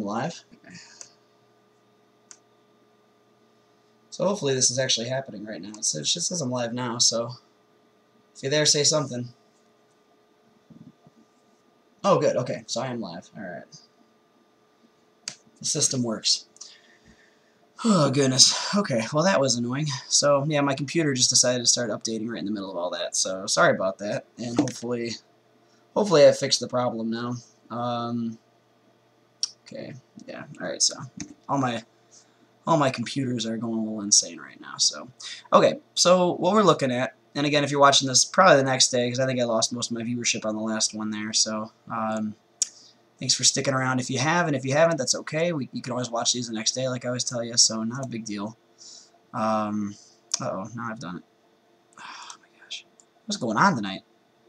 live. So hopefully this is actually happening right now. It just says I'm live now, so if you're there, say something. Oh, good. Okay, so I am live. Alright. The system works. Oh, goodness. Okay, well that was annoying. So, yeah, my computer just decided to start updating right in the middle of all that, so sorry about that. And hopefully I fixed the problem now. Okay, yeah, alright, so all my computers are going a little insane right now. So, okay, so what we're looking at, and again, if you're watching this probably the next day, because I think I lost most of my viewership on the last one there, so thanks for sticking around if you have, and if you haven't, that's okay. You can always watch these the next day, like I always tell you, so not a big deal. Uh-oh, now I've done it. Oh my gosh. What's going on tonight?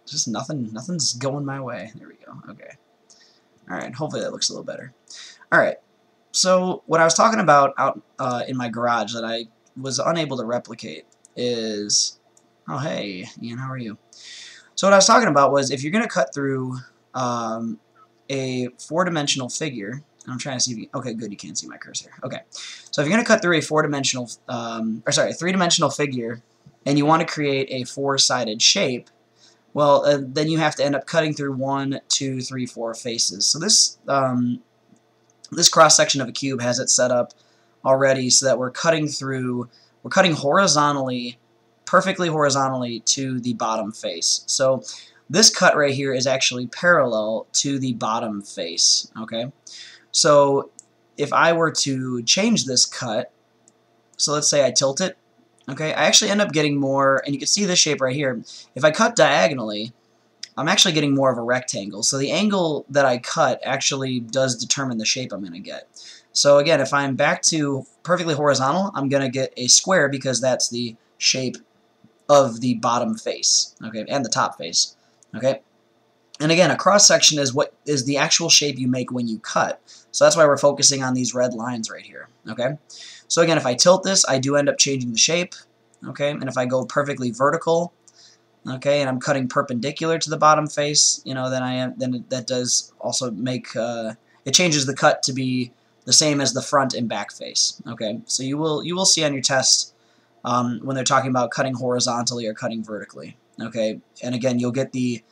Just nothing's going my way. There we go, okay. Alright, hopefully that looks a little better. Alright. So what I was talking about out in my garage that I was unable to replicate is, oh hey Ian, how are you? So what I was talking about was if you're going to cut through a four-dimensional figure, and I'm trying to see if you, okay, good, you can't see my cursor. Okay, so if you're going to cut through a three-dimensional figure, and you want to create a four-sided shape, well, then you have to end up cutting through 1, 2, 3, 4 faces. So this this cross-section of a cube has it set up already so that we're cutting horizontally, perfectly horizontally to the bottom face. So this cut right here is actually parallel to the bottom face, okay? So if I were to change this cut, so let's say I tilt it, okay, I actually end up getting more, and you can see this shape right here. If I cut diagonally, I'm actually getting more of a rectangle. So the angle that I cut actually does determine the shape I'm going to get. So again, if I'm back to perfectly horizontal, I'm going to get a square because that's the shape of the bottom face, okay, and the top face, okay? And again, a cross-section is what is the actual shape you make when you cut. So that's why we're focusing on these red lines right here, okay? So again, if I tilt this, I do end up changing the shape, okay? And if I go perfectly vertical, okay, and I'm cutting perpendicular to the bottom face, you know, then that does also make it changes the cut to be the same as the front and back face. Okay, so you will see on your test when they're talking about cutting horizontally or cutting vertically. Okay, and again you'll get the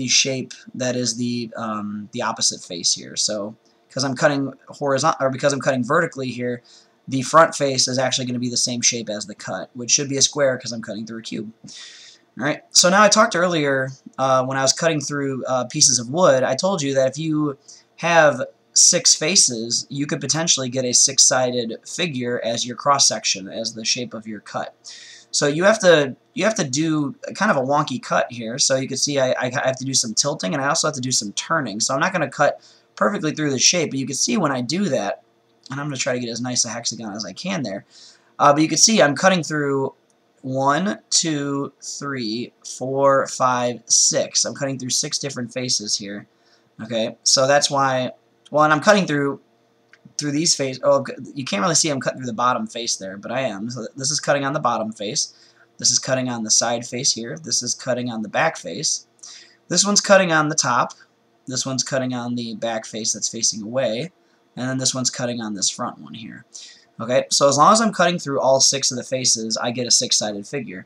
shape that is the opposite face here. So because I'm cutting horizontal, or because I'm cutting vertically here, the front face is actually going to be the same shape as the cut, which should be a square because I'm cutting through a cube. Alright, so now I talked earlier when I was cutting through pieces of wood, I told you that if you have 6 faces, you could potentially get a 6-sided figure as your cross-section, as the shape of your cut. So you have to do kind of a wonky cut here. So you can see I have to do some tilting, and I also have to do some turning. So I'm not going to cut perfectly through the shape, but you can see when I do that, and I'm going to try to get as nice a hexagon as I can there, but you can see I'm cutting through 1, 2, 3, 4, 5, 6. I'm cutting through 6 different faces here. Okay, so that's why. Well, and I'm cutting through these faces. Oh, you can't really see I'm cutting through the bottom face there, but I am. So this is cutting on the bottom face. This is cutting on the side face here. This is cutting on the back face. This one's cutting on the top. This one's cutting on the back face that's facing away, and then this one's cutting on this front one here. Okay, so as long as I'm cutting through all 6 of the faces, I get a 6-sided figure.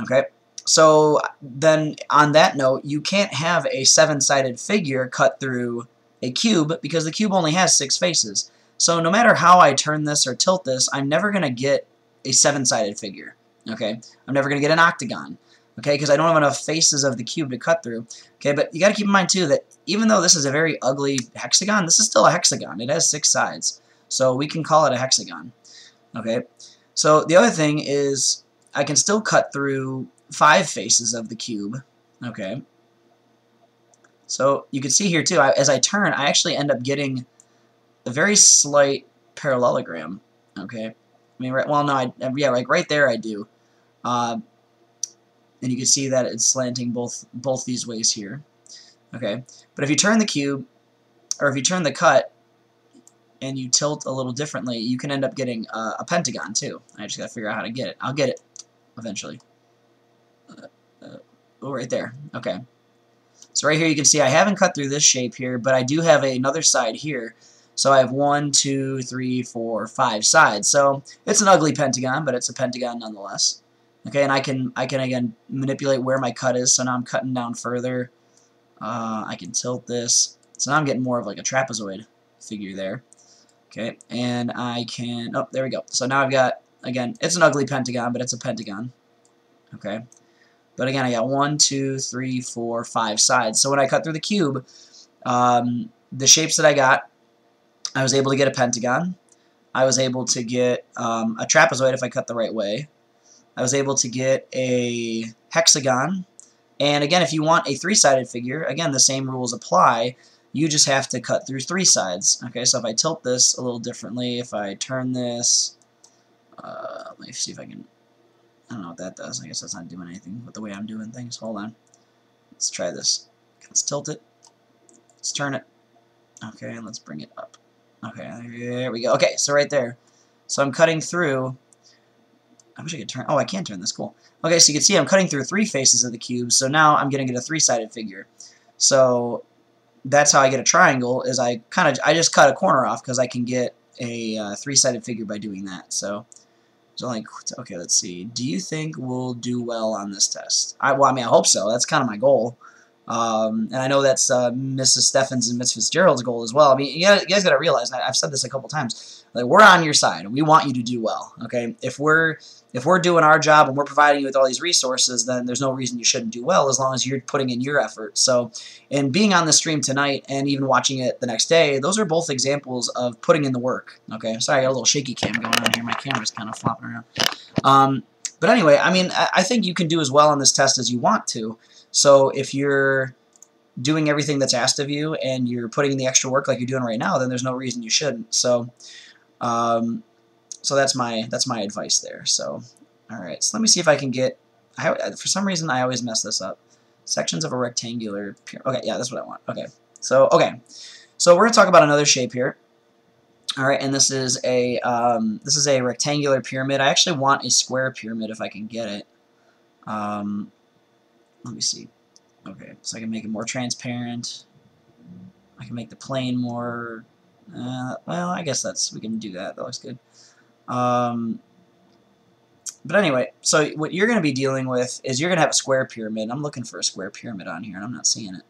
Okay, so then on that note, you can't have a 7-sided figure cut through a cube because the cube only has 6 faces. So no matter how I turn this or tilt this, I'm never going to get a 7-sided figure. Okay, I'm never going to get an octagon. Okay, because I don't have enough faces of the cube to cut through. Okay, but you got to keep in mind too that even though this is a very ugly hexagon, this is still a hexagon. It has 6 sides. So we can call it a hexagon. Okay, so the other thing is I can still cut through 5 faces of the cube. Okay, so you can see here too, as I turn, I actually end up getting a very slight parallelogram. Okay, I mean, well, no, yeah, like right there I do, and you can see that it's slanting both these ways here. Okay, but if you turn the cube, or if you turn the cut, and you tilt a little differently, you can end up getting a pentagon too. I just got to figure out how to get it. I'll get it eventually. Oh, right there. Okay. So right here you can see I haven't cut through this shape here, but I do have another side here So I have 1, 2, 3, 4, 5 sides. So it's an ugly pentagon, but it's a pentagon nonetheless. Okay, and I can again manipulate where my cut is. So now I'm cutting down further. I can tilt this. So now I'm getting more of like a trapezoid figure there. Okay, and I can, oh, there we go. So now I've got, again, it's an ugly pentagon, but it's a pentagon. Okay, but again, I got 1, 2, 3, 4, 5 sides. So when I cut through the cube, the shapes that I got, I was able to get a pentagon. I was able to get a trapezoid if I cut the right way. I was able to get a hexagon. And again, if you want a three-sided figure, again, the same rules apply. You just have to cut through 3 sides. Okay, so if I tilt this a little differently, if I turn this, let me see if I can, I don't know what that does. I guess that's not doing anything with the way I'm doing things. Hold on. Let's try this. Let's tilt it. Let's turn it. Okay, and let's bring it up. Okay, there we go. Okay, so right there. So I'm cutting through. I wish I could turn. Oh, I can turn this. Cool. Okay, so you can see I'm cutting through 3 faces of the cube. So now I'm going to get a 3-sided figure. So that's how I get a triangle. Is I just cut a corner off because I can get a 3-sided figure by doing that. So like, okay, let's see. Do you think we'll do well on this test? Well, I mean, I hope so. That's kind of my goal. And I know that's Mrs. Steffens and Miss Fitzgerald's goal as well. I mean, you guys got to realize, and I've said this a couple times, like, we're on your side. We want you to do well, okay? If we're doing our job and we're providing you with all these resources, then there's no reason you shouldn't do well as long as you're putting in your effort. So, and being on the stream tonight and even watching it the next day, those are both examples of putting in the work, okay? Sorry, I got a little shaky cam going on here. My camera's kind of flopping around. But anyway, I mean, I think you can do as well on this test as you want to. So if you're doing everything that's asked of you and you're putting in the extra work like you're doing right now, then there's no reason you shouldn't. So, so that's my advice there. So, all right. So let me see if I can get. For some reason, I always mess this up. Sections of a rectangular. Okay, yeah, that's what I want. Okay. So we're gonna talk about another shape here. All right, and this is a rectangular pyramid. I actually want a square pyramid if I can get it. Let me see. Okay, so I can make it more transparent. I can make the plane more. Well, I guess we can do that. That looks good. But anyway, so what you're going to be dealing with is you're going to have a square pyramid. I'm looking for a square pyramid on here, and I'm not seeing it.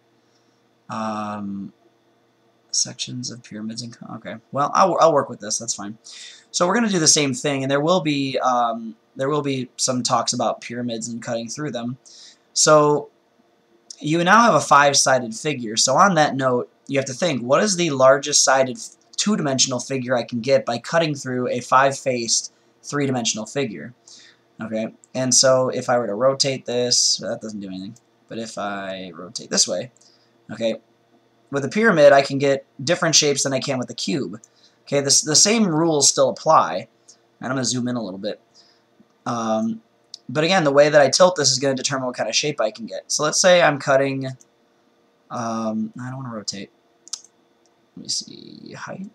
Sections of pyramids and okay. Well, I'll work with this. That's fine. So we're going to do the same thing, and there will be some talks about pyramids and cutting through them. So you now have a 5-sided figure. So on that note, you have to think, what is the largest sided 2-dimensional figure I can get by cutting through a 5-faced 3-dimensional figure? Okay, and so if I were to rotate this, that doesn't do anything. But if I rotate this way, okay, with a pyramid I can get different shapes than I can with the cube. Okay, the same rules still apply. And I'm going to zoom in a little bit. But again, the way that I tilt this is going to determine what kind of shape I can get. So let's say I'm cutting, I don't want to rotate. Let me see, height.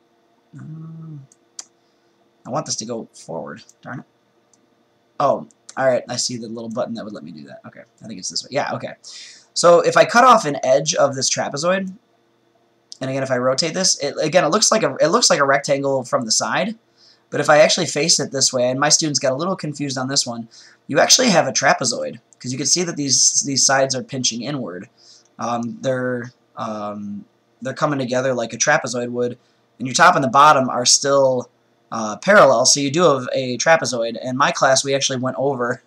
I want this to go forward, darn it. Oh, alright, I see the little button that would let me do that. Okay, I think it's this way. Yeah, okay. So if I cut off an edge of this trapezoid, and again, if I rotate this, it looks like a rectangle from the side. But if I actually face it this way, and my students got a little confused on this one, you actually have a trapezoid because you can see that these sides are pinching inward. They're coming together like a trapezoid would, and your top and the bottom are still parallel. So you do have a trapezoid. In my class, we actually went over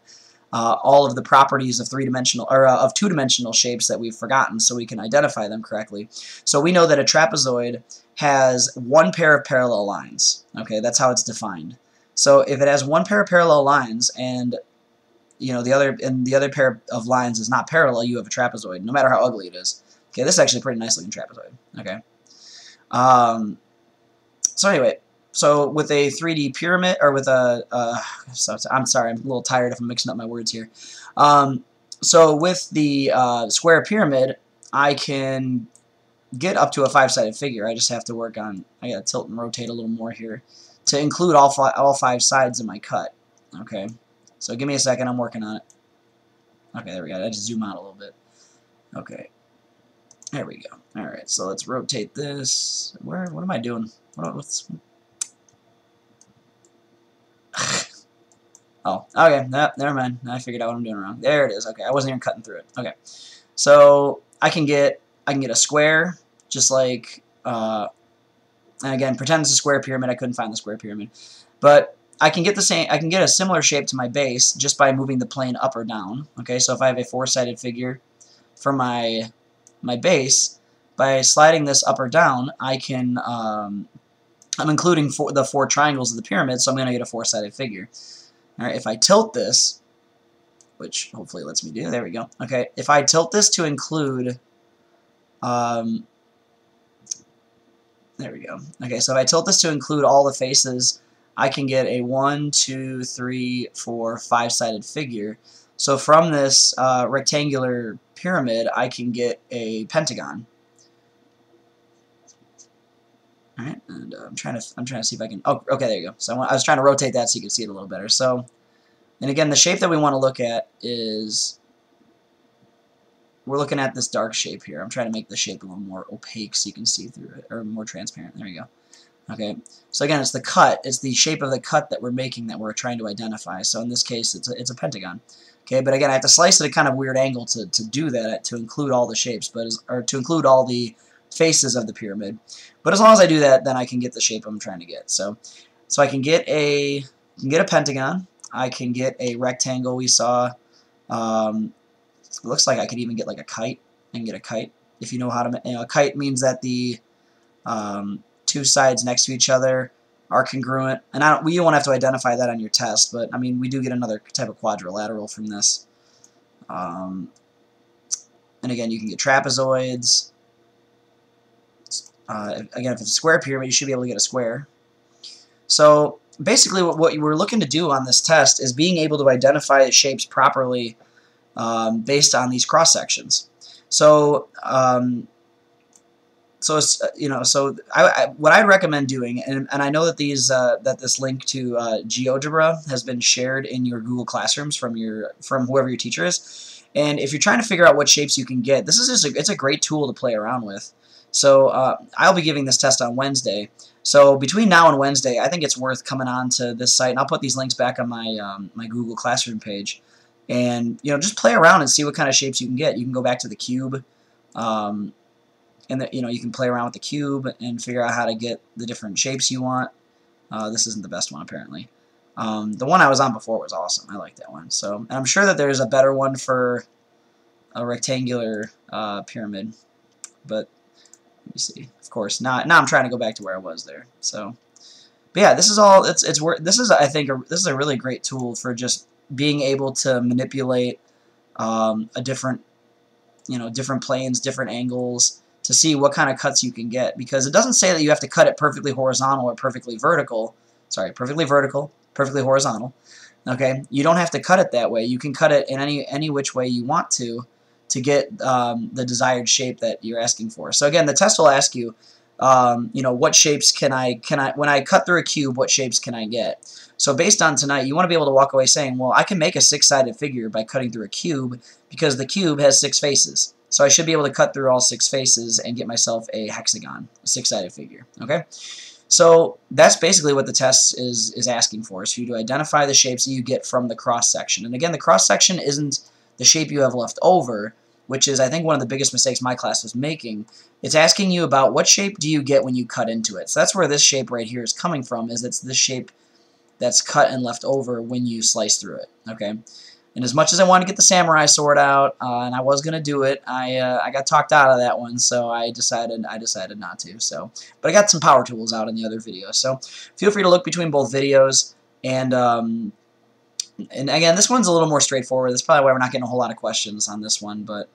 all of the properties of 3-dimensional or of 2-dimensional shapes that we've forgotten, so we can identify them correctly. So we know that a trapezoid has 1 pair of parallel lines. Okay, that's how it's defined. So if it has 1 pair of parallel lines, and the other pair of lines is not parallel, you have a trapezoid, no matter how ugly it is. Okay, this is actually a pretty nice looking trapezoid. Okay. So anyway. So with a 3D pyramid, or with a, I'm sorry, I'm a little tired if I'm mixing up my words here. So with the square pyramid, I can get up to a 5-sided figure. I just have to work on, I gotta tilt and rotate a little more here to include all 5 sides in my cut. Okay, so give me a second, I'm working on it. Okay, there we go, I just zoom out a little bit. Okay. There we go. Alright, so let's rotate this. What am I doing? What's... Oh, okay, never mind. I figured out what I'm doing wrong. There it is. Okay, I wasn't even cutting through it. Okay, so I can get a square, just like, and again, pretend it's a square pyramid. I couldn't find the square pyramid, but I can get the same. I can get a similar shape to my base just by moving the plane up or down. Okay, so if I have a four-sided figure for my base, by sliding this up or down, I can. I'm including the four triangles of the pyramid, so I'm going to get a four-sided figure. All right, if I tilt this, which hopefully lets me do, there we go. Okay, if I tilt this to include, there we go. Okay, so if I tilt this to include all the faces, I can get a 1, 2, 3, 4, 5-sided figure. So from this rectangular pyramid, I can get a pentagon. All right, and I'm trying to see if I can. Oh, okay, there you go. So I was trying to rotate that so you can see it a little better. So, and again, the shape that we want to look at is we're looking at this dark shape here. I'm trying to make the shape a little more opaque so you can see through it, or more transparent. There you go. Okay, so again, it's the cut. It's the shape of the cut that we're making that we're trying to identify. So in this case, it's a pentagon. Okay, but again, I have to slice at a kind of weird angle to do that, to include all the shapes, or to include all the faces of the pyramid. But as long as I do that, then I can get the shape I'm trying to get. So I can get a pentagon. I can get a rectangle. We saw. It looks like I could even get like a kite and get a kite. If you know how to, a kite means that the two sides next to each other are congruent, and you won't have to identify that on your test, but I mean we do get another type of quadrilateral from this. And again, you can get trapezoids. Again, if it's a square pyramid, you should be able to get a square. So basically what we're looking to do on this test is being able to identify the shapes properly based on these cross sections. So what I'd recommend doing, and I know that this link to GeoGebra has been shared in your Google Classrooms from whoever your teacher is, and if you're trying to figure out what shapes you can get, this is it's a great tool to play around with. So I'll be giving this test on Wednesday. So between now and Wednesday, I think it's worth coming on to this site, and I'll put these links back on my my Google Classroom page, and just play around and see what kind of shapes you can get. You can go back to the cube. And you can play around with the cube and figure out how to get the different shapes you want. This isn't the best one apparently. The one I was on before was awesome. I like that one. So and I'm sure that there's a better one for a rectangular pyramid, but let me see. Of course, now I'm trying to go back to where I was there. So, but yeah, this is all. This is I think this is a really great tool for just being able to manipulate different planes, different angles, to see what kind of cuts you can get, because it doesn't say that you have to cut it perfectly horizontal or perfectly vertical. Sorry, perfectly vertical, perfectly horizontal. Okay, you don't have to cut it that way. You can cut it in any which way you want to get the desired shape that you're asking for. So again, the test will ask you, what shapes can I when I cut through a cube, what shapes can I get? So based on tonight, you want to be able to walk away saying, well, I can make a six-sided figure by cutting through a cube because the cube has 6 faces. So I should be able to cut through all 6 faces and get myself a hexagon, a 6-sided figure. Okay? So that's basically what the test is asking for, is for you to identify the shapes that you get from the cross-section. And again, the cross-section isn't the shape you have left over, which is, I think, one of the biggest mistakes my class was making. It's asking you about what shape do you get when you cut into it. So that's where this shape right here is coming from, is it's this shape that's cut and left over when you slice through it. Okay? And as much as I wanted to get the samurai sword out, and I was gonna do it, I got talked out of that one, so I decided not to. So, but I got some power tools out in the other video. So feel free to look between both videos. And again, this one's a little more straightforward. That's probably why we're not getting a whole lot of questions on this one. But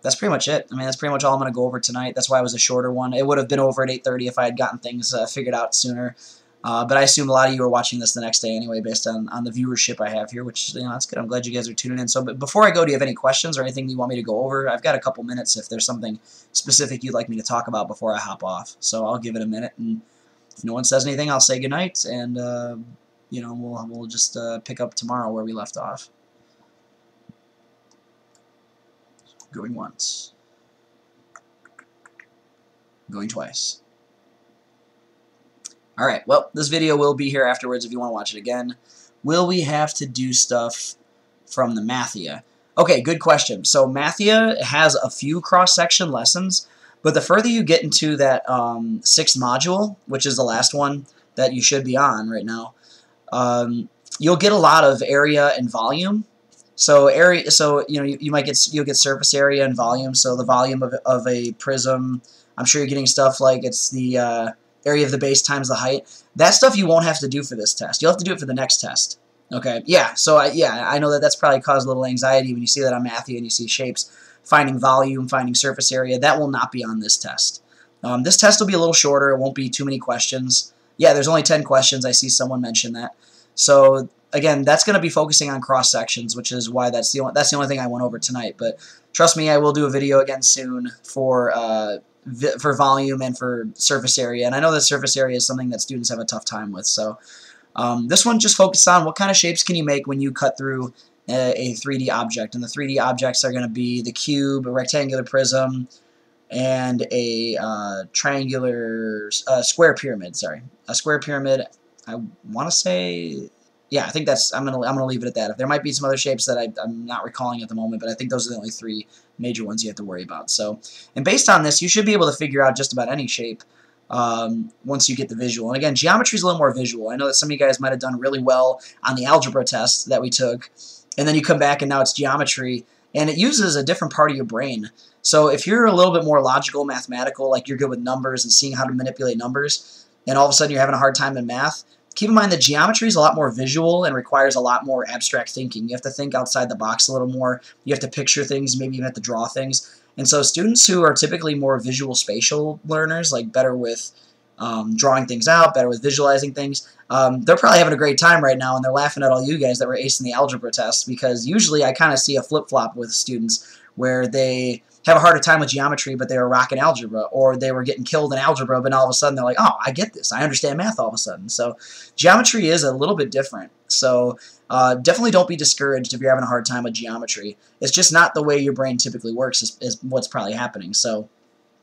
that's pretty much it. I mean, that's pretty much all I'm gonna go over tonight. That's why it was a shorter one. It would have been over at 8:30 if I had gotten things figured out sooner. But I assume a lot of you are watching this the next day anyway, based on the viewership I have here, which, that's good. I'm glad you guys are tuning in. So, but before I go, do you have any questions or anything you want me to go over? I've got a couple minutes if there's something specific you'd like me to talk about before I hop off. So I'll give it a minute, and if no one says anything, I'll say goodnight, and, we'll just pick up tomorrow where we left off. Going once. going twice. Alright, well, this video will be here afterwards if you want to watch it again. Will we have to do stuff from the Mathia? Okay, good question. So Mathia has a few cross-section lessons, but the further you get into that 6th module, which is the last one that you should be on right now, you'll get a lot of area and volume. So you might you'll get surface area and volume. So the volume of a prism, I'm sure you're getting stuff like it's the area of the base times the height. That stuff you won't have to do for this test. You'll have to do it for the next test. Okay, yeah, so I know that's probably caused a little anxiety when you see that on Mathia and you see shapes, finding volume, finding surface area. That will not be on this test. This test will be a little shorter. It won't be too many questions. Yeah, there's only 10 questions. I see someone mention that. So again, that's going to be focusing on cross sections, which is why that's the only thing I went over tonight. But trust me, I will do a video again soon for volume and for surface area. And I know that surface area is something that students have a tough time with. So this one just focuses on what kind of shapes can you make when you cut through a 3D object. And the 3D objects are going to be the cube, a rectangular prism, and a triangular square pyramid. Sorry, a square pyramid. I want to say, yeah, I think that's. I'm gonna leave it at that. There might be some other shapes that I'm not recalling at the moment, but I think those are the only 3 major ones you have to worry about. So, and based on this, you should be able to figure out just about any shape once you get the visual. And again, geometry is a little more visual. I know that some of you guys might have done really well on the algebra test that we took, and then you come back and now it's geometry, and it uses a different part of your brain. So if you're a little bit more logical, mathematical, like you're good with numbers and seeing how to manipulate numbers, and all of a sudden you're having a hard time in math, keep in mind that geometry is a lot more visual and requires a lot more abstract thinking. You have to think outside the box a little more. You have to picture things, maybe even have to draw things. And so students who are typically more visual spatial learners, like better with drawing things out, better with visualizing things, they're probably having a great time right now, and they're laughing at all you guys that were acing the algebra test, because usually I kind of see a flip-flop with students where they have a harder time with geometry, but they were rocking algebra, or they were getting killed in algebra, but all of a sudden they're like, oh, I get this. I understand math all of a sudden. So geometry is a little bit different. So definitely don't be discouraged if you're having a hard time with geometry. It's just not the way your brain typically works is what's probably happening. So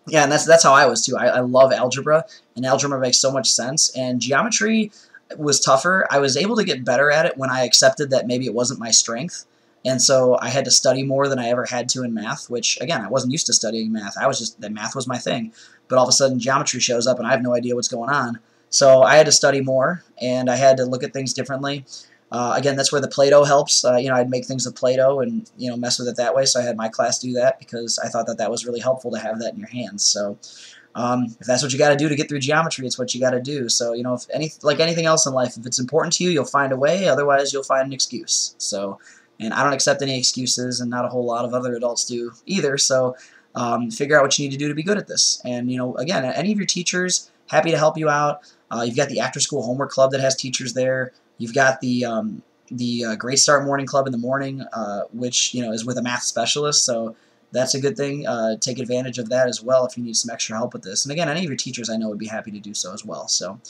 yeah, and that's how I was too. I love algebra, and algebra makes so much sense, and geometry was tougher. I was able to get better at it when I accepted that maybe it wasn't my strength. And so I had to study more than I ever had to in math, which, again, I wasn't used to studying math. I was just, that math was my thing. But all of a sudden, geometry shows up, and I have no idea what's going on. So I had to study more, and I had to look at things differently. Again, that's where the Play-Doh helps. I'd make things with Play-Doh and, mess with it that way. So I had my class do that because I thought that was really helpful to have that in your hands. So if that's what you got to do to get through geometry, it's what you got to do. So, like anything else in life, if it's important to you, you'll find a way. Otherwise, you'll find an excuse. So... And I don't accept any excuses, and not a whole lot of other adults do either. So figure out what you need to do to be good at this. And, again, any of your teachers, happy to help you out. You've got the after-school homework club that has teachers there. You've got the Great Start Morning Club in the morning, which, is with a math specialist. So that's a good thing. Take advantage of that as well if you need some extra help with this. And, again, any of your teachers I know would be happy to do so as well. So, all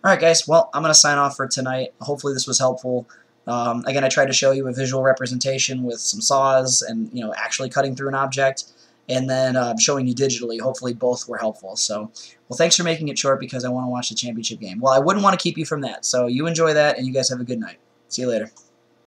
right, guys. Well, I'm going to sign off for tonight. Hopefully this was helpful. Again, I tried to show you a visual representation with some saws and, actually cutting through an object, and then showing you digitally. Hopefully both were helpful. So, well, thanks for making it short because I want to watch the championship game. Well, I wouldn't want to keep you from that. So you enjoy that, and you guys have a good night. See you later.